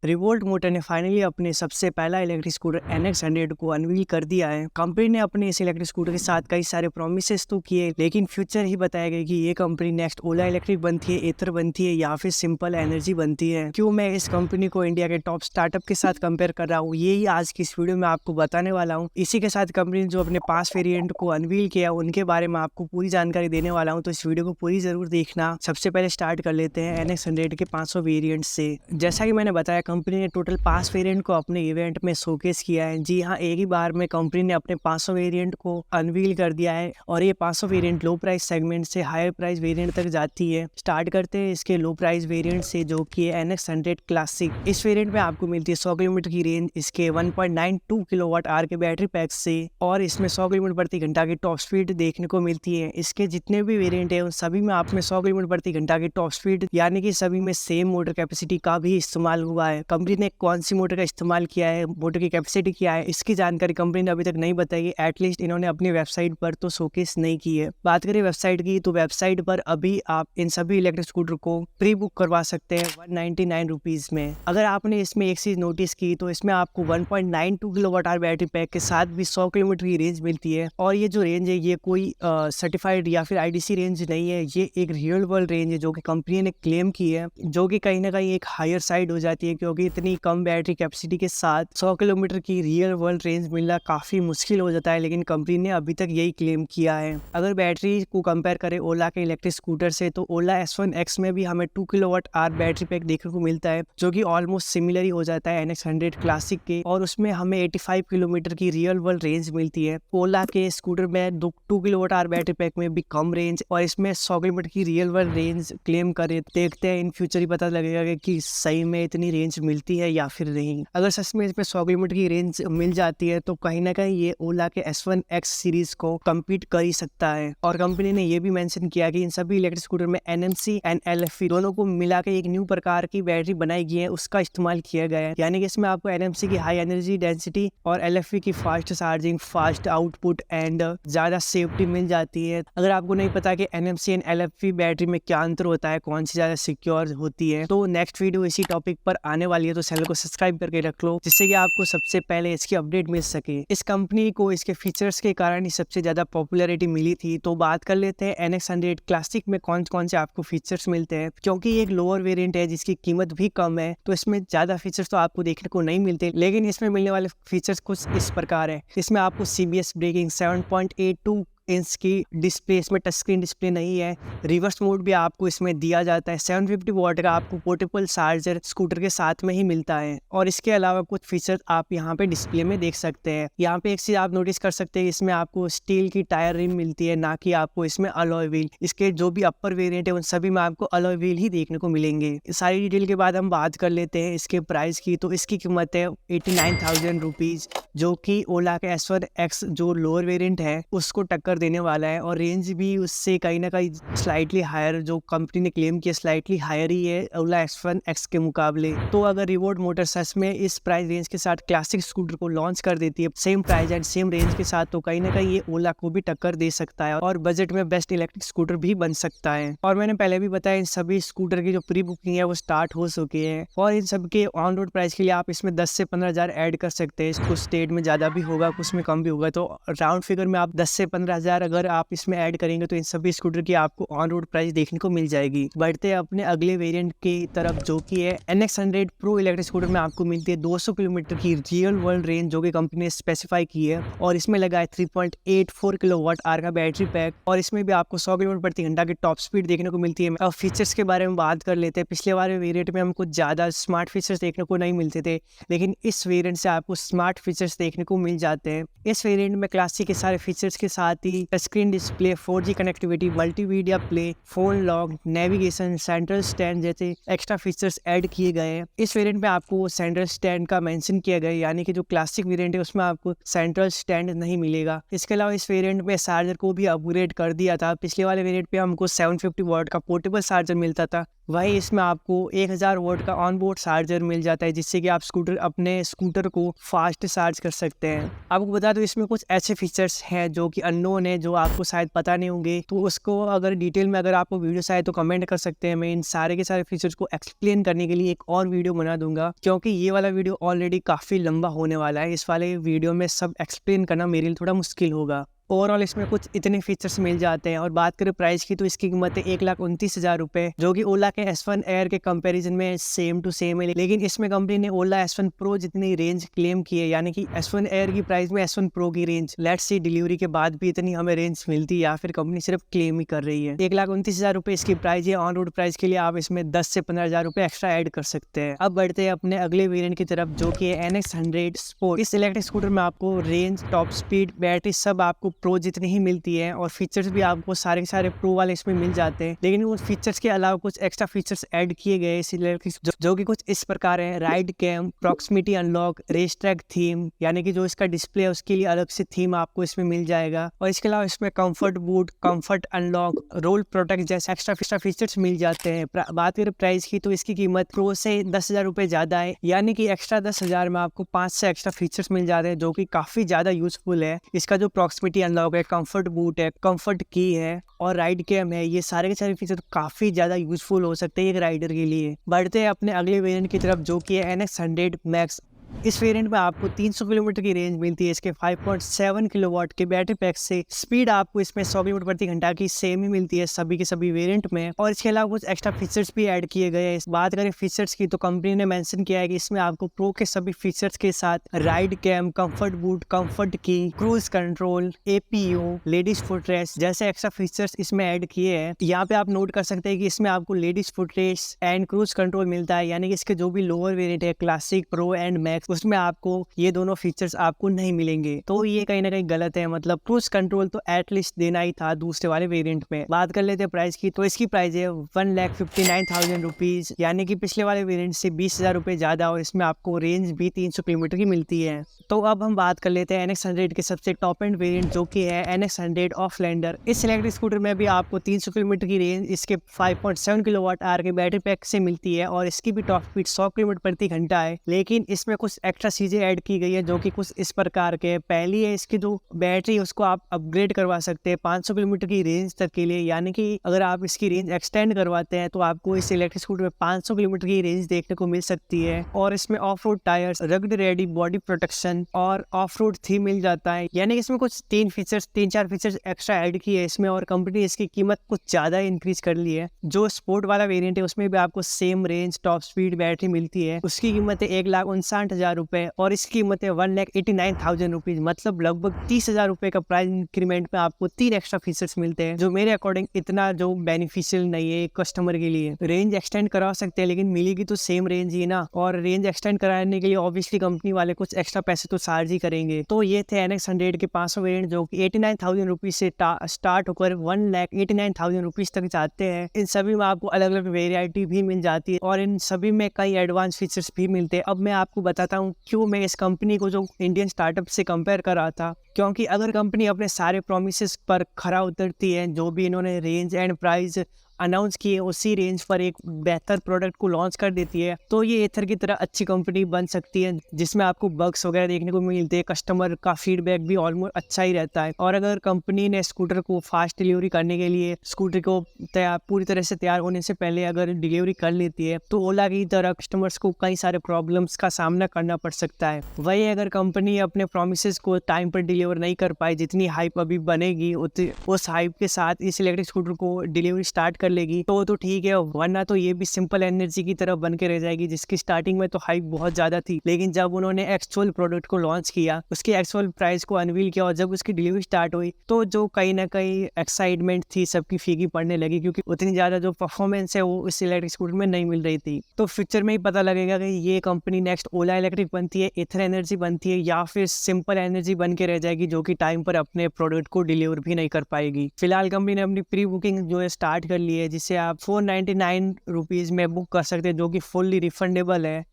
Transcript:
Revolt motor ने finally अपने सबसे पहला इलेक्ट्रिक स्कूटर NX100 को अनवील कर दिया है। कंपनी ने अपने इस इलेक्ट्रिक स्कूटर के साथ कई सारे प्रोमिसेस तो किए, लेकिन फ्यूचर ही बताया गया कि ये कंपनी नेक्स्ट ओला इलेक्ट्रिक बनती है, एथर बनती है या फिर सिंपल एनर्जी बनती है। क्यों मैं इस कंपनी को इंडिया के टॉप स्टार्टअप के साथ कंपेयर कर रहा हूँ, यही आज की इस वीडियो में आपको बताने वाला हूँ। इसी के साथ कंपनी ने जो अपने 5 वेरिएंट को अनवील किया उनके बारे में आपको पूरी जानकारी देने वाला हूँ, तो इस वीडियो को पूरी जरूर देखना। सबसे पहले स्टार्ट कर लेते हैं NX100 के 500 वेरिएंट से। जैसा कि मैंने बताया, कंपनी ने टोटल 5 वेरिएंट को अपने इवेंट में शोकेस किया है। जी हाँ, एक ही बार में कंपनी ने अपने 500 वेरिएंट को अनवील कर दिया है और ये 500 वेरिएंट लो प्राइस सेगमेंट से हायर प्राइस वेरिएंट तक जाती है। स्टार्ट करते हैं इसके लो प्राइस वेरिएंट से, जो कि है NX100 क्लासिक। इस वेरिएंट में आपको मिलती है 100 किलोमीटर की रेंज इसके 1.92 किलोवाट आवर के बैटरी पैक से, और इसमें 100 किलोमीटर प्रति घंटा की टॉप स्पीड देखने को मिलती है। इसके जितने भी वेरिएंट है उन सभी में आप में 100 किलोमीटर प्रति घंटा की टॉप स्पीड, यानी कि सभी में सेम मोटर कैपेसिटी का भी इस्तेमाल हुआ है। कंपनी ने कौन सी मोटर का इस्तेमाल किया है, मोटर की कैपेसिटी क्या है, इसकी जानकारी कंपनी ने अभी तक नहीं बताई है। एटलीस्ट इन्होंने अपनी वेबसाइट पर तो शोकेस नहीं की है। बात करें वेबसाइट की, तो वेबसाइट पर अभी आप इन सभी इलेक्ट्रिक स्कूटर को प्री बुक करवा सकते हैं 199 रुपीज में। अगर आपने इसमें एक चीज नोटिस की तो इसमें आपको 1.92 किलोवाट आवर बैटरी पैक के साथ भी 100 किलोमीटर की रेंज मिलती है। और ये जो रेंज है ये कोई सर्टिफाइड या फिर IDC रेंज नहीं है, ये एक रियल वर्ल्ड रेंज है जो कि कंपनी ने क्लेम की है, जो कि कहीं ना कहीं एक हायर साइड हो जाती है, क्योंकि इतनी कम बैटरी कैपेसिटी के साथ 100 किलोमीटर की रियल वर्ल्ड रेंज मिलना काफी मुश्किल हो जाता है। लेकिन कंपनी ने अभी तक यही क्लेम किया है। अगर बैटरी को कंपेयर करें ओला के इलेक्ट्रिक स्कूटर से, तो ओला S1X में भी हमें 2 किलोवाट आवर बैटरी पैक देखने को मिलता है, जो कि ऑलमोस्ट सिमिलर ही हो जाता है NX100 क्लासिक के, और उसमें हमें 85 किलोमीटर की रियल वर्ल्ड रेंज मिलती है। ओला के स्कूटर में 2 किलोवाट आवर बैटरी पैक में भी कम रेंज और इसमें 100 किलोमीटर की रियल वर्ल्ड रेंज क्लेम करे। देखते हैं इन फ्यूचर ही पता लगेगा कि सही में इतनी रेंज मिलती है या फिर नहीं। अगर सच में इसमें 100 किलोमीटर की रेंज मिल जाती है तो कहीं ना कहीं ये ओला के S1X सीरीज को कम्पीट कर ही सकता है। और कंपनी ने ये भी मेंशन किया कि इन सभी इलेक्ट्रिक स्कूटर में NMC एंड LFP दोनों को मिला के एक न्यू प्रकार की बैटरी बनाई गई है, उसका इस्तेमाल किया गया है। यानी कि इसमें आपको NMC की हाई एनर्जी डेंसिटी और LFP की fast charging, fast output and ज्यादा सेफ्टी मिल जाती है। अगर आपको नहीं पता कि NMC एंड LFP बैटरी में क्या अंतर होता है, कौन सी ज्यादा सिक्योर होती है, तो नेक्स्ट वीडियो इसी टॉपिक पर आने वाली है, तो चैनल को सब्सक्राइब करके रख लो, जिससे कि आपको सबसे पहले इसकी अपडेट मिल सके। इस कंपनी को इसके फीचर्स के कारण ही सबसे ज्यादा पॉपुलैरिटी मिली थी। तो बात कर लेते हैं NX100 क्लासिक में कौन कौन से आपको फीचर्स मिलते हैं। क्योंकि ये एक लोअर वेरिएंट है जिसकी कीमत भी कम है, तो इसमें ज्यादा फीचर्स तो आपको देखने को नहीं मिलते, लेकिन इसमें मिलने वाले फीचर्स कुछ इस प्रकार है। इसमें आपको CBS ब्रेकिंग, 7.82 इंच की डिस्प्ले, इसमें टच स्क्रीन डिस्प्ले नहीं है। रिवर्स मोड भी आपको इसमें दिया जाता है। 750 वॉट का आपको पोर्टेबल चार्जर स्कूटर के साथ में ही मिलता है। और इसके अलावा कुछ फीचर आप यहाँ पे डिस्प्ले में देख सकते हैं। यहाँ पे एक चीज आप नोटिस कर सकते हैं, इसमें आपको स्टील की टायर रिम मिलती है, ना कि आपको इसमें अलॉय व्हील। इसके जो भी अपर वेरिएंट है उन सभी में आपको अलॉय व्हील ही देखने को मिलेंगे। सारी डिटेल के बाद हम बात कर लेते हैं इसके प्राइस की। तो इसकी कीमत है 89,000 रुपीज, जो कि ओला के S1X जो लोअर वेरिएंट है उसको टक्कर देने वाला है। और रेंज भी उससे कहीं ना कहीं स्लाइटली हायर, जो कंपनी ने क्लेम किया स्लाइटली हायर ही है ओला S1X के मुकाबले। तो अगर रिवोल्ट मोटर सच में इस प्राइस रेंज के साथ क्लासिक स्कूटर को लॉन्च कर देती है same price and same range के साथ, तो कहीं ना कहीं ये ओला को भी टक्कर दे सकता है और बजट में बेस्ट इलेक्ट्रिक स्कूटर भी बन सकता है। और मैंने पहले भी बताया, इन सभी स्कूटर की जो प्री बुकिंग है वो स्टार्ट हो चुकी है, और इन सब के ऑन रोड प्राइस के लिए आप इसमें 10 से 15,000 ऐड कर सकते हैं। कुछ स्टेट में ज्यादा भी होगा, कुछ में कम भी होगा, तो राउंड फिगर में आप 10 से 15,000 अगर आप इसमें ऐड करेंगे तो इन सभी स्कूटर की आपको ऑन रोड प्राइस देखने को मिल जाएगी। बढ़ते हैं अपने अगले वेरिएंट की तरफ, जो कि है NX100 प्रो इलेक्ट्रिक स्कूटर में आपको मिलती है 200 किलोमीटर की रियल वर्ल्ड रेंज, जो कि कंपनी ने स्पेसिफाई की है। और इसमें लगा है 3.84 किलोवाट आवर का बैटरी पैक, और इसमें भी आपको 100 किलोमीटर प्रति घंटा की टॉप स्पीड देखने को मिलती है। अब फीचर्स के बारे में बात कर लेते हैं। पिछले वाले वेरिएंट में हमको ज्यादा स्मार्ट फीचर्स देखने को नहीं मिलते थे, लेकिन इस वेरिएंट से आपको स्मार्ट फीचर्स देखने को मिल जाते हैं। इस वेरिएंट में क्लासिक के सारे फीचर्स के साथ ही touch screen display, 4G connectivity, multimedia play, phone lock, navigation, central stand जैसे एक्स्ट्रा फीचर्स ऐड किए गए हैं। इस वेरिएंट में आपको सेंट्रल स्टैंड का मेंशन किया गया है, यानी कि जो क्लासिक वेरिएंट है उसमें आपको सेंट्रल स्टैंड नहीं मिलेगा। इसके अलावा इस वेरिएंट में चार्जर को भी अपग्रेड कर दिया था। पिछले वाले वेरिएंट पे हमको 750 वॉट का पोर्टेबल चार्जर मिलता था, वहीं इसमें आपको 1000 वोल्ट का ऑन बोर्ड चार्जर मिल जाता है, जिससे कि आप अपने स्कूटर को फास्ट चार्ज कर सकते हैं। आपको बता दूं इसमें कुछ ऐसे फीचर्स हैं जो कि अननोन है, जो आपको शायद पता नहीं होंगे, तो उसको अगर डिटेल में अगर आपको वीडियो चाहिए तो कमेंट कर सकते हैं। मैं इन सारे के सारे फीचर्स को एक्सप्लेन करने के लिए एक और वीडियो बना दूंगा, क्योंकि ये वाला वीडियो ऑलरेडी काफ़ी लंबा होने वाला है। इस वाले वीडियो में सब एक्सप्लेन करना मेरे लिए थोड़ा मुश्किल होगा। ओवरऑल इसमें कुछ इतने फीचर्स मिल जाते हैं। और बात करें प्राइस की तो इसकी कीमत है 1,29,000 रुपये, जो कि ओला के S1 एयर के कंपैरिजन में सेम टू सेम है। लेकिन इसमें कंपनी ने ओला S1 प्रो जितनी रेंज क्लेम की है, यानी कि S1 एयर की प्राइस में S1 प्रो की रेंज, लेट्स सी डिलीवरी के बाद भी इतनी हमें रेंज मिलती या फिर कंपनी सिर्फ क्लेम ही कर रही है। 1,29,000 रुपये इसकी प्राइस है। ऑन रोड प्राइस के लिए आप इसमें 10 से 15,000 रुपये एक्स्ट्रा ऐड कर सकते हैं। अब बढ़ते हैं अपने अगले वेरियंट की तरफ, जो कि है NX100 स्पोर्ट। इस इलेक्ट्रिक स्कूटर में आपको रेंज, टॉप स्पीड, बैटरी सब आपको प्रो जितनी ही मिलती है, और फीचर्स भी आपको सारे के सारे प्रो वाले इसमें मिल जाते हैं। लेकिन उन फीचर्स के अलावा कुछ एक्स्ट्रा फीचर्स ऐड किए गए इस इलेक्ट्रिक, जो कि कुछ इस प्रकार है: ride cam, proximity unlock, race track theme, यानी कि जो इसका डिस्प्ले है उसके लिए अलग से थीम आपको इसमें मिल जाएगा। और इसके अलावा इसमें comfort boot, comfort unlock, roll protect जैसे एक्स्ट्रा फीचर्स मिल जाते हैं। बात करें प्राइस की तो इसकी कीमत प्रो से 10,000 रुपये ज्यादा है, यानी कि एक्स्ट्रा 10,000 में आपको 5 से एक्स्ट्रा फीचर्स मिल जाते हैं, जो कि काफी ज्यादा यूजफुल है। इसका जो प्रॉक्सिमिटी अनलॉक है, कंफर्ट बूट है, कंफर्ट की है और राइड कैम है, ये सारे के सारे फीचर काफी ज्यादा यूजफुल हो सकते हैं एक राइडर के लिए। बढ़ते हैं अपने अगले वेरिएंट की तरफ, जो कि है NX100 मैक्स। इस वेरिएंट में आपको 300 किलोमीटर की रेंज मिलती है। इसके 5.7 किलोवाट के बैटरी पैक से स्पीड आपको इसमें 100 किलोमीटर प्रति घंटा की सेम ही मिलती है सभी के सभी वेरिएंट में। और इसके अलावा कुछ एक्स्ट्रा फीचर्स भी ऐड किए गए हैं। इस बात करें फीचर्स की तो कंपनी ने मेंशन किया है कि इसमें आपको प्रो के सभी फीचर्स के साथ ride cam, comfort boot, comfort key, cruise control, APU, ladies footrest जैसे एक्स्ट्रा फीचर्स इसमें ऐड किए हैं। यहाँ पे आप नोट कर सकते हैं कि इसमें आपको ladies footrest and cruise control मिलता है, यानी कि इसके जो भी लोअर वेरिएंट है, क्लासिक, प्रो एंड मैक्स, उसमें आपको ये दोनों फीचर्स आपको नहीं मिलेंगे। तो ये कहीं ना कहीं गलत है। मतलब क्रूज कंट्रोल तो एटलीस्ट देना ही था दूसरे वाले वेरिएंट में। बात कर लेते हैं प्राइस की तो इसकी प्राइस है 1,59,000 रुपीज, यानी कि पिछले वाले वेरिएंट से 20,000 रुपये ज्यादा, और इसमें आपको रेंज भी 300 किलोमीटर की मिलती है। तो अब हम बात कर लेते हैं NX100 के सबसे टॉप एंड वेरिएंट, जो कि है NX100 ऑफलैंडर। इस इलेक्ट्रिक स्कूटर में भी आपको 300 किलोमीटर की रेंज इसके 5.7 किलोवाट आवर के बैटरी पैक से मिलती है, और इसकी भी टॉप स्पीड 100 किलोमीटर प्रति घंटा है। लेकिन इसमें कुछ एक्स्ट्रा चीजें ऐड की गई है, जो कि कुछ इस प्रकार के। पहली है, इसकी जो बैटरी उसको आप अपग्रेड करवा सकते हैं 500 किलोमीटर की रेंज तक के लिए, यानी कि अगर आप इसकी रेंज एक्सटेंड करवाते हैं तो आपको इस इलेक्ट्रिक स्कूटर में 500 किलोमीटर की रेंज देखने को मिल सकती है। और इसमें of road tyres, rugged ready body protection और ऑफ रोड थीम मिल जाता है, यानी कि इसमें कुछ 3-4 फीचर्स एक्स्ट्रा ऐड किए इसमें, और कंपनी इसकी कीमत कुछ ज्यादा इंक्रीज कर ली है। जो स्पोर्ट वाला वेरिएंट है उसमें भी आपको same range, top speed, battery मिलती है। उसकी कीमत है 1,59,000 रुपए, और इसकी कीमत है 1,89,000 रुपीज, मतलब लगभग 30,000 रुपए का प्राइस इंक्रीमेंट में आपको 3 एक्स्ट्रा फीचर्स मिलते हैं, जो मेरे अकॉर्डिंग इतना जो बेनिफिशियल नहीं है कस्टमर के लिए। रेंज एक्सटेंड करा सकते हैं, लेकिन मिलेगी तो सेम रेंज ही ना, और रेंज एक्सटेंड कराने के लिए ऑब्वियसली कंपनी वाले कुछ एक्स्ट्रा पैसे तो चार्ज ही करेंगे। तो ये थे NX100 के 500 वेरिएंट, जो कि 89,000 रुपीज से स्टार्ट होकर 1,89,000 रुपीज तक जाते हैं। इन सभी में आपको अलग अलग वेराइटी भी मिल जाती है, और इन सभी में कई एडवांस फीचर्स भी मिलते हैं। अब मैं आपको बताता हूँ क्यों मैं इस कंपनी को जो इंडियन स्टार्टअप से कंपेयर कर रहा था, क्योंकि अगर कंपनी अपने सारे प्रोमिसेस पर खरा उतरती है, जो भी इन्होंने रेंज एंड प्राइस अनाउंस किए उसी रेंज पर एक बेहतर प्रोडक्ट को लॉन्च कर देती है, तो ये एथर की तरह अच्छी कंपनी बन सकती है, जिसमें आपको बग्स वगैरह देखने को मिलते हैं, कस्टमर का फीडबैक भी ऑलमोस्ट अच्छा ही रहता है। और अगर कंपनी ने स्कूटर को फास्ट डिलीवरी करने के लिए स्कूटर को पूरी तरह से तैयार होने से पहले अगर डिलीवरी कर लेती है, तो ओला की तरह कस्टमर्स को कई सारे प्रॉब्लम्स का सामना करना पड़ सकता है। वही अगर कंपनी अपने प्रोमिसेस को टाइम पर डिलीवर नहीं कर पाई, जितनी हाइप अभी बनेगी उस हाइप के साथ इस इलेक्ट्रिक स्कूटर को डिलीवरी स्टार्ट कर लेगी तो ठीक है, वरना तो ये भी सिंपल एनर्जी की तरफ बन के रह जाएगी, जिसकी स्टार्टिंग में तो हाइप बहुत ज्यादा थी, लेकिन जब उन्होंने एक्चुअल प्रोडक्ट को लॉन्च किया, उसकी एक्चुअल प्राइस को अनवील किया और जब उसकी डिलीवरी स्टार्ट हुई, तो जो कहीं ना कहीं एक्साइटमेंट थी सबकी फीकी पड़ने लगी, क्योंकि उतनी ज्यादा जो परफॉर्मेंस है वो इस इलेक्ट्रिक स्कूटर में नहीं मिल रही थी। तो फ्यूचर में ही पता लगेगा कि ये कंपनी नेक्स्ट ओला इलेक्ट्रिक बनती है, एथर एनर्जी बनती है, या फिर सिंपल एनर्जी बन के रह जाएगी, जो कि टाइम पर अपने प्रोडक्ट को डिलीवर भी नहीं कर पाएगी। फिलहाल कंपनी ने अपनी प्री बुकिंग जो है स्टार्ट कर ली है, जिसे आप 499 रुपीज में बुक कर सकते हैं, जो कि फुल्ली रिफंडेबल है।